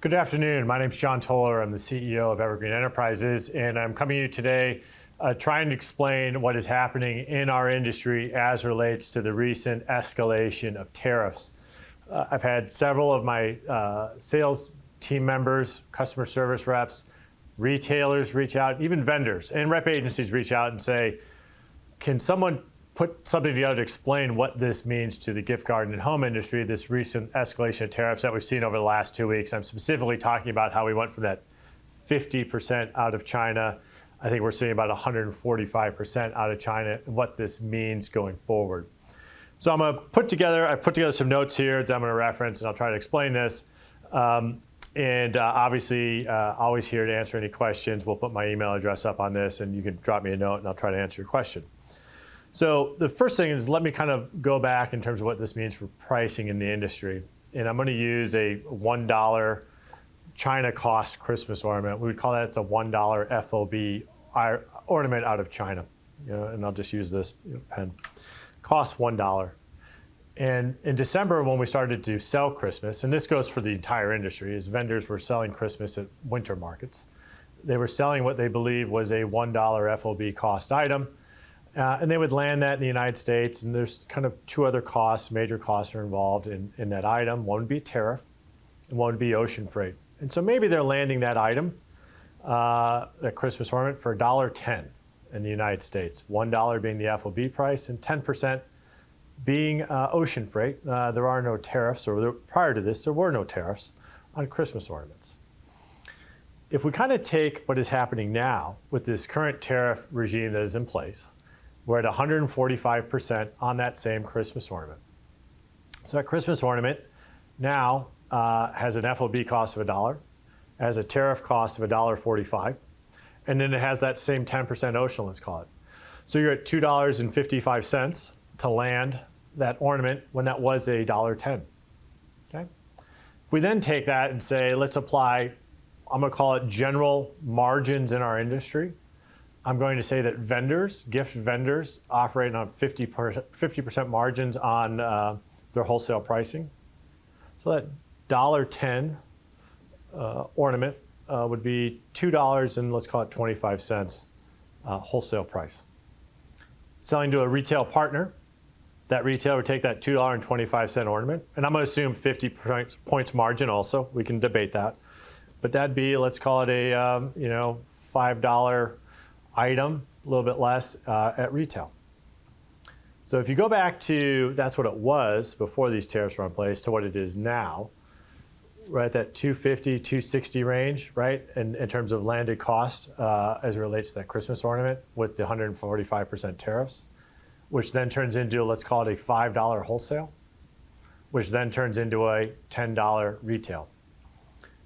Good afternoon. My name is John Toller. I'm the CEO of Evergreen Enterprises, and I'm coming to you today trying to explain what is happening in our industry as relates to the recent escalation of tariffs. I've had several of my sales team members, customer service reps, retailers reach out, even vendors and rep agencies reach out and say, can someone put something together to explain what this means to the gift garden and home industry, this recent escalation of tariffs that we've seen over the last 2 weeks. I'm specifically talking about how we went from that 50% out of China. I think we're seeing about 145% out of China, and what this means going forward. So I'm going to put together some notes here that I'm going to reference, and I'll try to explain this. Obviously, always here to answer any questions. We'll put my email address up on this, and you can drop me a note, and I'll try to answer your question. So the first thing is, let me kind of go back in terms of what this means for pricing in the industry. And I'm going to use a $1 China cost Christmas ornament. We would call that it's a $1 FOB ornament out of China. And I'll just use this pen. Costs $1. And in December, when we started to sell Christmas, and this goes for the entire industry, as vendors were selling Christmas at winter markets, they were selling what they believed was a $1 FOB cost item. And they would land that in the United States, and there's kind of two other costs, major costs are involved in that item. One would be tariff, and one would be ocean freight. And so maybe they're landing that item, that Christmas ornament, for $1.10 in the United States, $1 being the FOB price, and 10% being ocean freight. There are no tariffs, or prior to this, there were no tariffs on Christmas ornaments. If we kind of take what is happening now with this current tariff regime that is in place, we're at 145% on that same Christmas ornament. So that Christmas ornament now has an FOB cost of $1, has a tariff cost of $1.45, and then it has that same 10% ocean, let's call it. So you're at $2.55 to land that ornament when that was $1.10. Okay? If we then take that and say, let's apply, I'm going to call it general margins in our industry. I'm going to say that vendors, gift vendors, operate on 50% margins on their wholesale pricing. So that $1.10 ornament would be $2 and let's call it 25 cents wholesale price. Selling to a retail partner, that retailer would take that $2.25 ornament, and I'm going to assume 50 points margin also. We can debate that. But that'd be, let's call it a $5 item, a little bit less at retail. So if you go back to, that's what it was before these tariffs were in place, to what it is now, right at that $250, $260 range, right, in terms of landed cost as it relates to that Christmas ornament with the 145% tariffs, which then turns into, let's call it a $5 wholesale, which then turns into a $10 retail.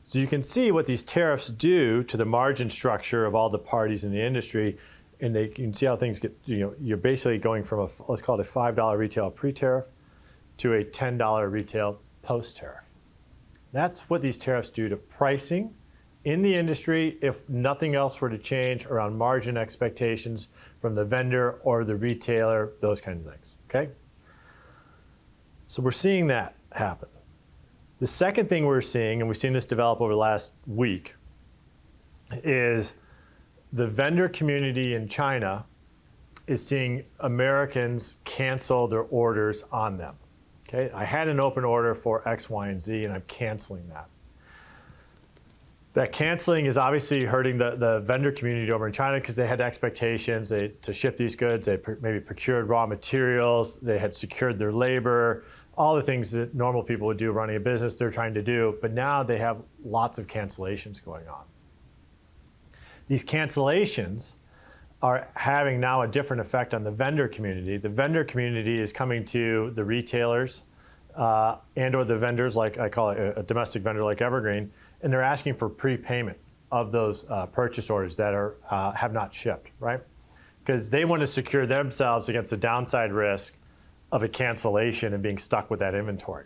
So you can see what these tariffs do to the margin structure of all the parties in the industry, and you can see how things get, you're basically going from let's call it a $5 retail pre-tariff to a $10 retail post-tariff. That's what these tariffs do to pricing in the industry if nothing else were to change around margin expectations from the vendor or the retailer, those kinds of things, okay? So we're seeing that happen. The second thing we're seeing, and we've seen this develop over the last week, is the vendor community in China is seeing Americans cancel their orders on them. Okay, I had an open order for X, Y, and Z, and I'm canceling that. That canceling is obviously hurting the vendor community over in China because they had expectations to ship these goods. They maybe procured raw materials. They had secured their labor. All the things that normal people would do running a business, they're trying to do, but now they have lots of cancellations going on. These cancellations are having now a different effect on the vendor community. The vendor community is coming to the retailers and or the vendors, like I call it a domestic vendor like Evergreen, and they're asking for prepayment of those purchase orders that have not shipped, right? Because they want to secure themselves against the downside risk of a cancellation and being stuck with that inventory.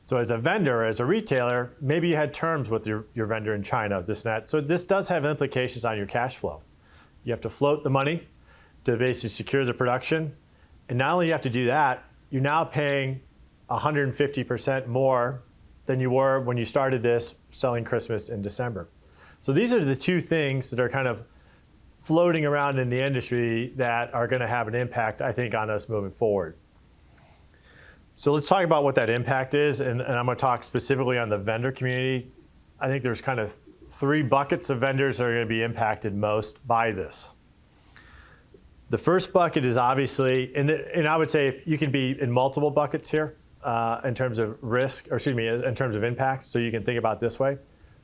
So as a vendor, as a retailer, maybe you had terms with your vendor in China, this and that. So this does have implications on your cash flow. You have to float the money to basically secure the production. And not only you have to do that, you're now paying 150% more than you were when you started this selling Christmas in December. So these are the two things that are kind of floating around in the industry that are going to have an impact, I think, on us moving forward. So let's talk about what that impact is, and I'm going to talk specifically on the vendor community. I think there's kind of three buckets of vendors that are going to be impacted most by this. The first bucket is obviously, and I would say if you can be in multiple buckets here in terms of risk, or excuse me, in terms of impact, so you can think about it this way.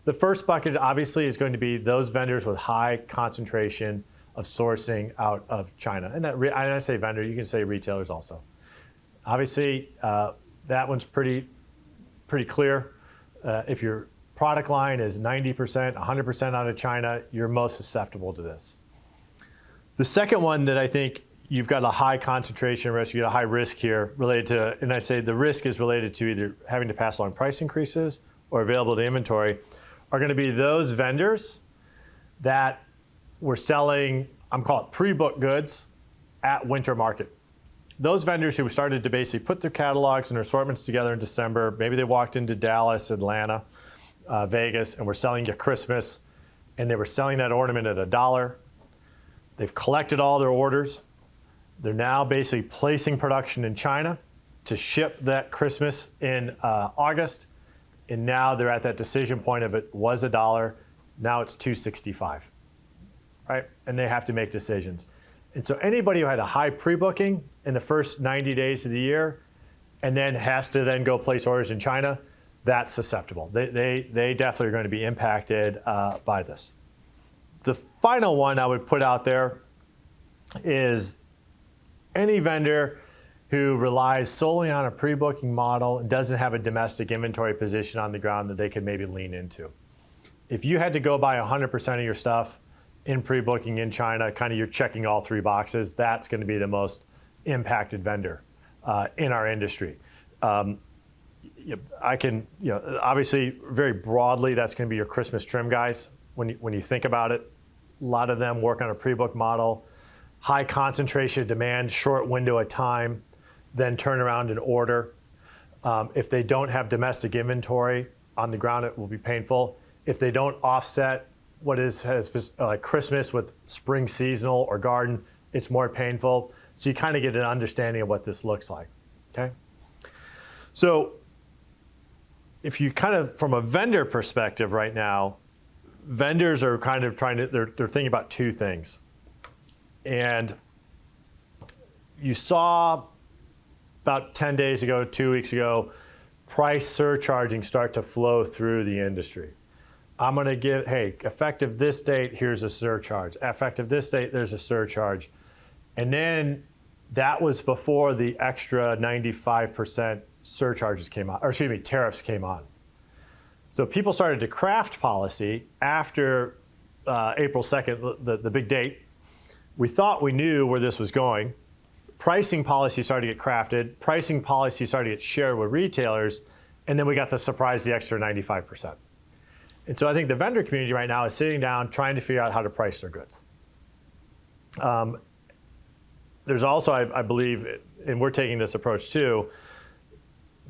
The first bucket obviously is going to be those vendors with high concentration of sourcing out of China. And I say vendor, you can say retailers also. Obviously, that one's pretty clear. If your product line is 90%, 100% out of China, you're most susceptible to this. The second one that I think you've got a high concentration risk, you got a high risk here related to, and I say the risk is related to either having to pass along price increases or availability inventory, are going to be those vendors that were selling, I'm calling it pre-booked goods at winter market. Those vendors who started to basically put their catalogs and their assortments together in December, maybe they walked into Dallas, Atlanta, Vegas, and were selling you Christmas, and they were selling that ornament at $1. They've collected all their orders. They're now basically placing production in China to ship that Christmas in August. And now they're at that decision point of it was $1, now it's $2.65, right? And they have to make decisions. And so anybody who had a high pre-booking in the first 90 days of the year and then has to then go place orders in China, that's susceptible. They definitely are going to be impacted by this. The final one I would put out there is any vendor who relies solely on a pre-booking model and doesn't have a domestic inventory position on the ground that they could maybe lean into. If you had to go buy 100% of your stuff in pre-booking in China, kind of you're checking all three boxes, that's going to be the most impacted vendor in our industry. I can, obviously very broadly, that's going to be your Christmas trim guys. When you think about it, a lot of them work on a pre-book model, high concentration of demand, short window of time, then turn around and order. If they don't have domestic inventory on the ground, it will be painful. If they don't offset what has like Christmas with spring seasonal or garden, it's more painful. So you kind of get an understanding of what this looks like, okay? So if you kind of, from a vendor perspective right now, vendors are kind of they're thinking about two things. And you saw about 10 days ago, 2 weeks ago, price surcharging start to flow through the industry. I'm going to give, hey, effective this date, here's a surcharge. Effective this date, there's a surcharge. And then that was before the extra 95% surcharges came on, or excuse me, tariffs came on. So people started to craft policy after April 2nd, the big date. We thought we knew where this was going. Pricing policy started to get crafted. Pricing policy started to get shared with retailers. And then we got the surprise, the extra 95%. And so I think the vendor community right now is sitting down trying to figure out how to price their goods. There's also, I believe, and we're taking this approach too,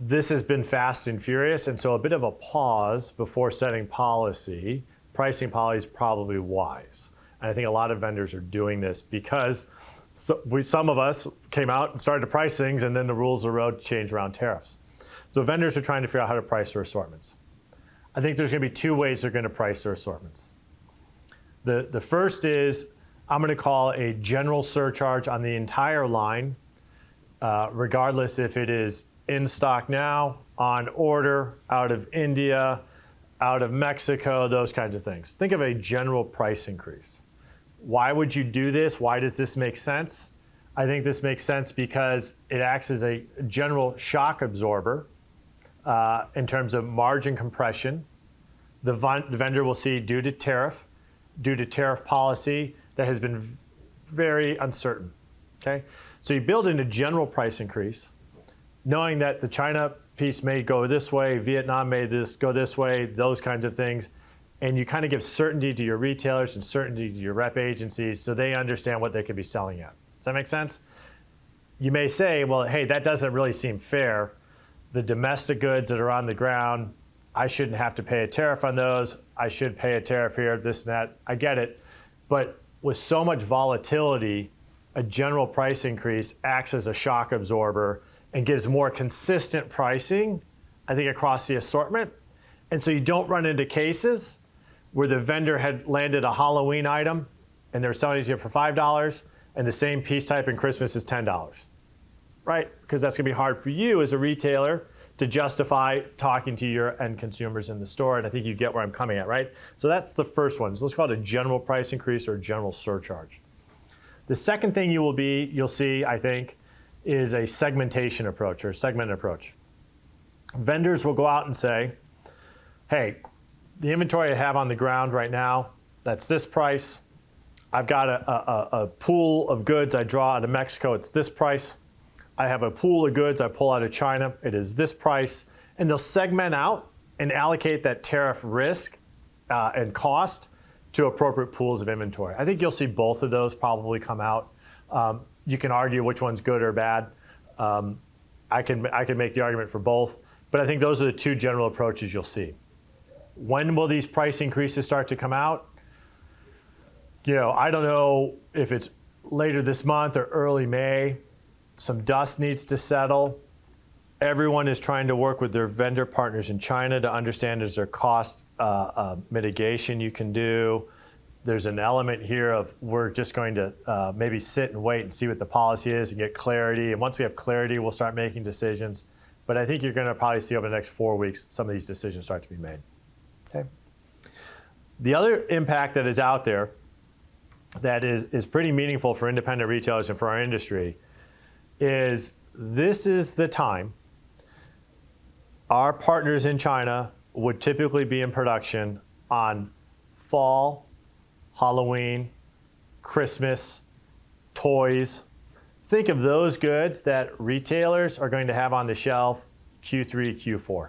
this has been fast and furious, and so a bit of a pause before setting policy. Pricing policy is probably wise. And I think a lot of vendors are doing this because some of us came out and started to price things, and then the rules of the road changed around tariffs. So vendors are trying to figure out how to price their assortments. I think there's going to be two ways they're going to price their assortments. The first is, I'm going to call a general surcharge on the entire line, regardless if it is in stock now, on order, out of India, out of Mexico, those kinds of things. Think of a general price increase. Why would you do this? Why does this make sense? I think this makes sense because it acts as a general shock absorber in terms of margin compression. The vendor will see due to tariff policy that has been very uncertain, okay? So you build in a general price increase, knowing that the China piece may go this way, Vietnam may go this way, those kinds of things, and you kind of give certainty to your retailers and certainty to your rep agencies so they understand what they could be selling at. Does that make sense? You may say, well, hey, that doesn't really seem fair. The domestic goods that are on the ground I shouldn't have to pay a tariff on those. I should pay a tariff here, this and that. I get it. But with so much volatility, a general price increase acts as a shock absorber and gives more consistent pricing, I think, across the assortment. And so you don't run into cases where the vendor had landed a Halloween item and they're selling it to you for $5 and the same piece type in Christmas is $10, right? Because that's gonna be hard for you as a retailer to justify talking to your end consumers in the store. And I think you get where I'm coming at, right? So that's the first one. So let's call it a general price increase or a general surcharge. The second thing you'll see, I think, is a segmentation approach or segment approach. Vendors will go out and say, hey, the inventory I have on the ground right now, that's this price. I've got a pool of goods I draw out of Mexico, it's this price. I have a pool of goods I pull out of China, it is this price. And they'll segment out and allocate that tariff risk and cost to appropriate pools of inventory. I think you'll see both of those probably come out. You can argue which one's good or bad. I can make the argument for both, but I think those are the two general approaches you'll see. When will these price increases start to come out? I don't know if it's later this month or early May. Some dust needs to settle. Everyone is trying to work with their vendor partners in China to understand is there cost mitigation you can do. There's an element here of we're just going to maybe sit and wait and see what the policy is and get clarity. And once we have clarity, we'll start making decisions. But I think you're going to probably see over the next 4 weeks some of these decisions start to be made. Okay. The other impact that is out there that is pretty meaningful for independent retailers and for our industry is this is the time our partners in China would typically be in production on fall, Halloween, Christmas, toys. Think of those goods that retailers are going to have on the shelf Q3, Q4.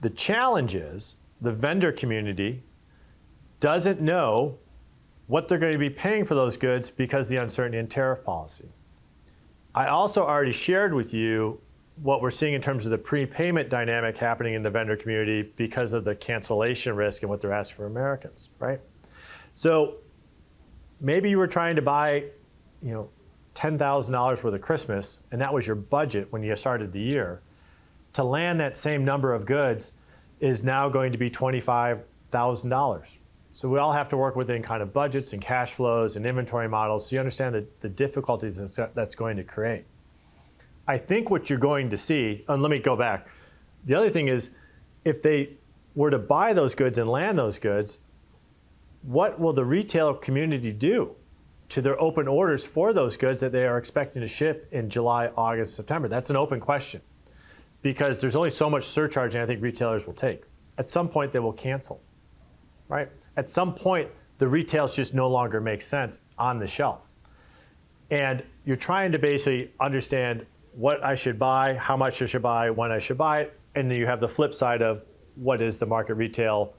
The challenge is the vendor community doesn't know what they're going to be paying for those goods because of the uncertainty in tariff policy. I also already shared with you what we're seeing in terms of the prepayment dynamic happening in the vendor community because of the cancellation risk and what they're asking for Americans, right? So maybe you were trying to buy, $10,000 worth of Christmas, and that was your budget when you started the year. To land that same number of goods is now going to be $25,000. So we all have to work within kind of budgets and cash flows and inventory models so you understand the difficulties that's going to create. I think what you're going to see, and let me go back. The other thing is, if they were to buy those goods and land those goods, what will the retail community do to their open orders for those goods that they are expecting to ship in July, August, September? That's an open question because there's only so much surcharging I think retailers will take. At some point, they will cancel, right? At some point, the retails just no longer make sense on the shelf. And you're trying to basically understand what I should buy, how much I should buy, when I should buy it, and then you have the flip side of what is the market retail,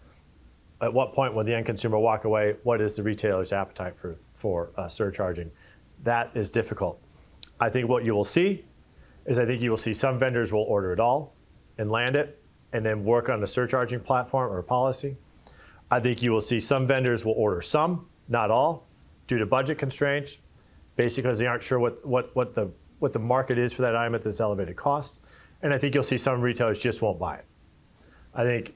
at what point will the end consumer walk away, what is the retailer's appetite for surcharging. That is difficult. I think what you will see is I think you will see some vendors will order it all and land it and then work on a surcharging platform or policy. I think you will see some vendors will order some, not all, due to budget constraints, basically because they aren't sure what the market is for that item at this elevated cost. And I think you'll see some retailers just won't buy it. I think,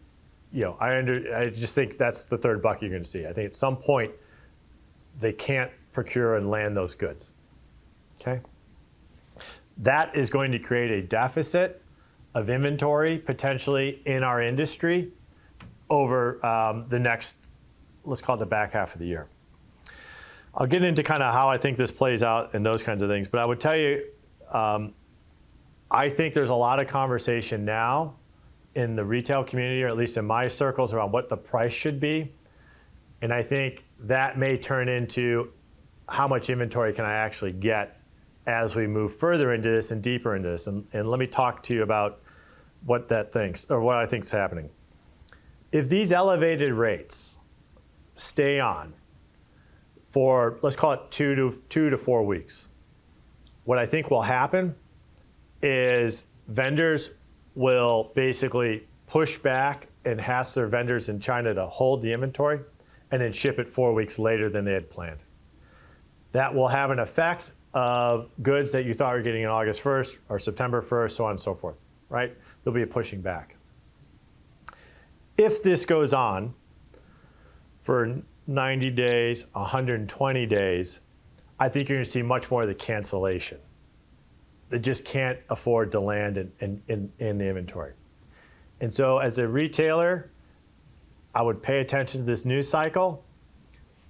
I just think that's the third bucket you're going to see. I think at some point they can't procure and land those goods. Okay? That is going to create a deficit of inventory potentially in our industry over the next, let's call it the back half of the year. I'll get into kind of how I think this plays out and those kinds of things, but I would tell you, I think there's a lot of conversation now in the retail community, or at least in my circles, around what the price should be. And I think that may turn into how much inventory can I actually get as we move further into this and deeper into this. And let me talk to you about what that thinks, or what I think is happening. If these elevated rates stay on for, let's call it 2 to 4 weeks, what I think will happen is vendors will basically push back and ask their vendors in China to hold the inventory and then ship it 4 weeks later than they had planned. That will have an effect of goods that you thought were getting in August 1st or September 1st, so on and so forth, right? There'll be a pushing back. If this goes on for 90 days, 120 days, I think you're going to see much more of the cancellation. They just can't afford to land in the inventory. And so as a retailer, I would pay attention to this news cycle,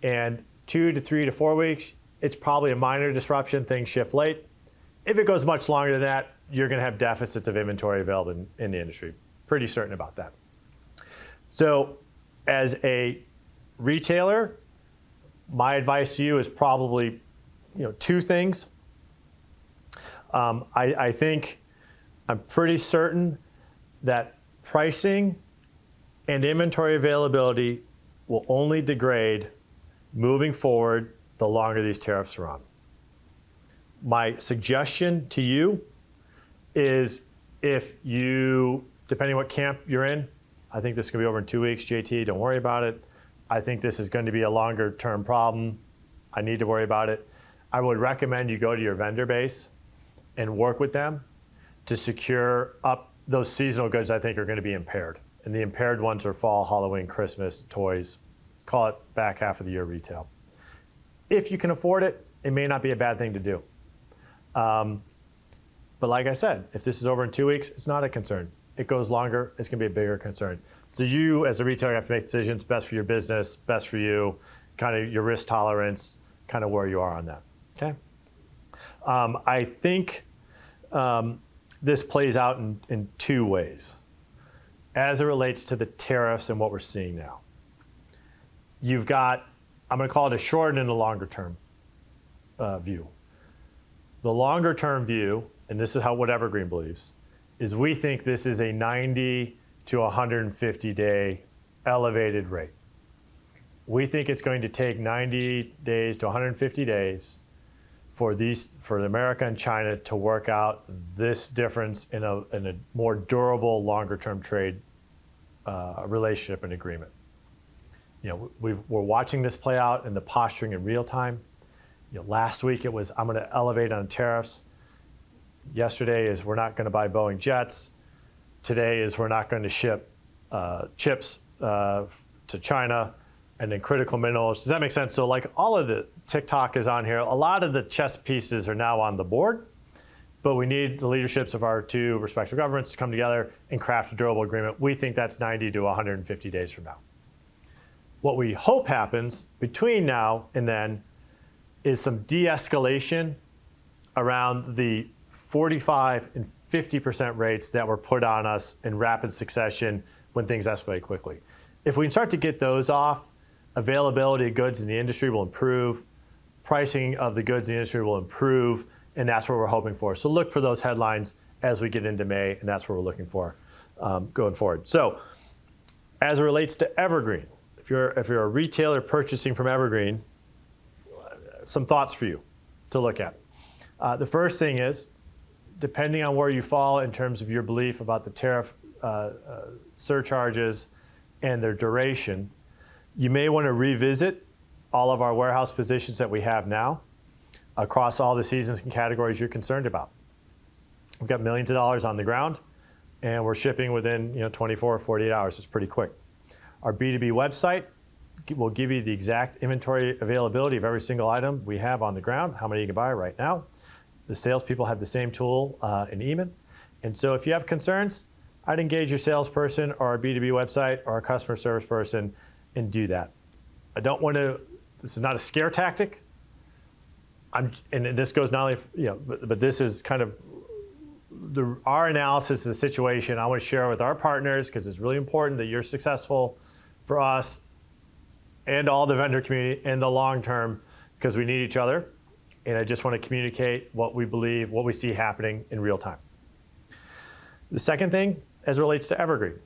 and 2 to 3 to 4 weeks, it's probably a minor disruption, things shift late. If it goes much longer than that, you're going to have deficits of inventory available in the industry. Pretty certain about that. So as a retailer, my advice to you is probably, two things. I think I'm pretty certain that pricing and inventory availability will only degrade moving forward the longer these tariffs are on. My suggestion to you is, if you, depending on what camp you're in, I think this is going to be over in 2 weeks, JT, don't worry about it. I think this is going to be a longer term problem. I need to worry about it. I would recommend you go to your vendor base and work with them to secure up those seasonal goods I think are going to be impaired. And the impaired ones are fall, Halloween, Christmas, toys, call it back half of the year retail. If you can afford it, it may not be a bad thing to do. But like I said, if this is over in 2 weeks, it's not a concern. It goes longer, it's going to be a bigger concern. So you, as a retailer, have to make decisions best for your business, best for you, kind of your risk tolerance, kind of where you are on that. Okay. I think this plays out in two ways as it relates to the tariffs and what we're seeing now. You've got, I'm going to call it a short and a longer term view. The longer term view, and this is what Evergreen believes, is we think this is a 90 to 150 day elevated rate. We think it's going to take 90 days to 150 days for America and China to work out this difference in a more durable, longer term trade relationship and agreement. We're watching this play out in the posturing in real time. Last week it was, I'm going to elevate on tariffs. Yesterday is, we're not going to buy Boeing jets. Today is, we're not going to ship chips to China, and then critical minerals. Does that make sense? So like all of the TikTok is on here. A lot of the chess pieces are now on the board, but we need the leaderships of our two respective governments to come together and craft a durable agreement. We think that's 90 to 150 days from now. What we hope happens between now and then is some de-escalation around the 45 and 50% rates that were put on us in rapid succession when things escalate quickly. If we can start to get those off, availability of goods in the industry will improve, pricing of the goods in the industry will improve, and that's what we're hoping for. So look for those headlines as we get into May, and that's what we're looking for going forward. So as it relates to Evergreen, if you're a retailer purchasing from Evergreen, some thoughts for you to look at. The first thing is, depending on where you fall in terms of your belief about the tariff surcharges and their duration, you may want to revisit all of our warehouse positions that we have now across all the seasons and categories you're concerned about. We've got millions of dollars on the ground, and we're shipping within 24 or 48 hours. It's pretty quick. Our B2B website will give you the exact inventory availability of every single item we have on the ground, how many you can buy right now. The salespeople have the same tool in Eamon. And so if you have concerns, I'd engage your salesperson or our B2B website or our customer service person and do that. I don't want to, this is not a scare tactic. And this goes not only, but this is kind of our analysis of the situation. I want to share with our partners because it's really important that you're successful for us and all the vendor community in the long term, because we need each other. And I just want to communicate what we believe, what we see happening in real time. The second thing, as it relates to Evergreen.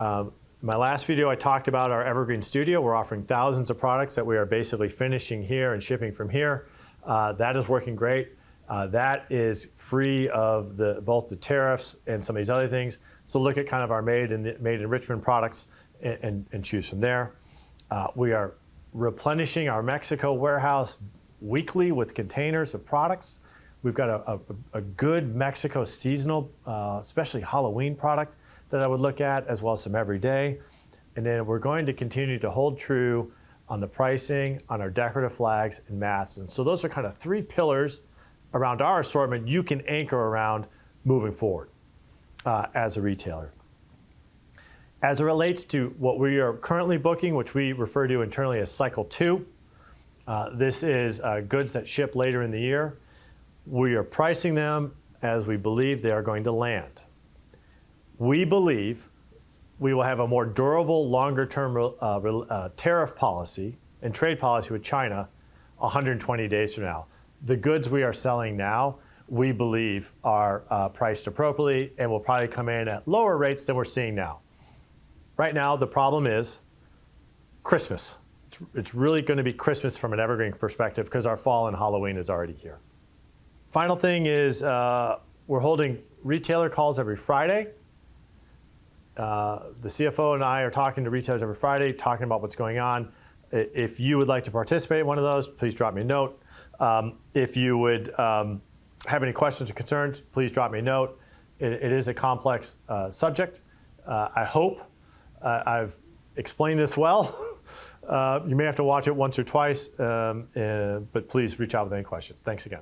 In my last video, I talked about our Evergreen Studio. We're offering thousands of products that we are basically finishing here and shipping from here. That is working great. That is free of both the tariffs and some of these other things. So look at kind of our made in Richmond products and choose from there. We are replenishing our Mexico warehouse weekly with containers of products. We've got a good Mexico seasonal, especially Halloween product that I would look at, as well as some everyday. And then we're going to continue to hold true on the pricing, on our decorative flags and mats. And so those are kind of three pillars around our assortment you can anchor around moving forward as a retailer. As it relates to what we are currently booking, which we refer to internally as Cycle 2, this is goods that ship later in the year. We are pricing them as we believe they are going to land. We believe we will have a more durable, longer-term tariff policy and trade policy with China 120 days from now. The goods we are selling now, we believe, are priced appropriately and will probably come in at lower rates than we're seeing now. Right now, the problem is Christmas. It's really going to be Christmas from an Evergreen perspective because our fall and Halloween is already here. Final thing is we're holding retailer calls every Friday. The CFO and I are talking to retailers every Friday, talking about what's going on. If you would like to participate in one of those, please drop me a note. If you would have any questions or concerns, please drop me a note. It is a complex subject. I hope I've explained this well. You may have to watch it once or twice, but please reach out with any questions. Thanks again.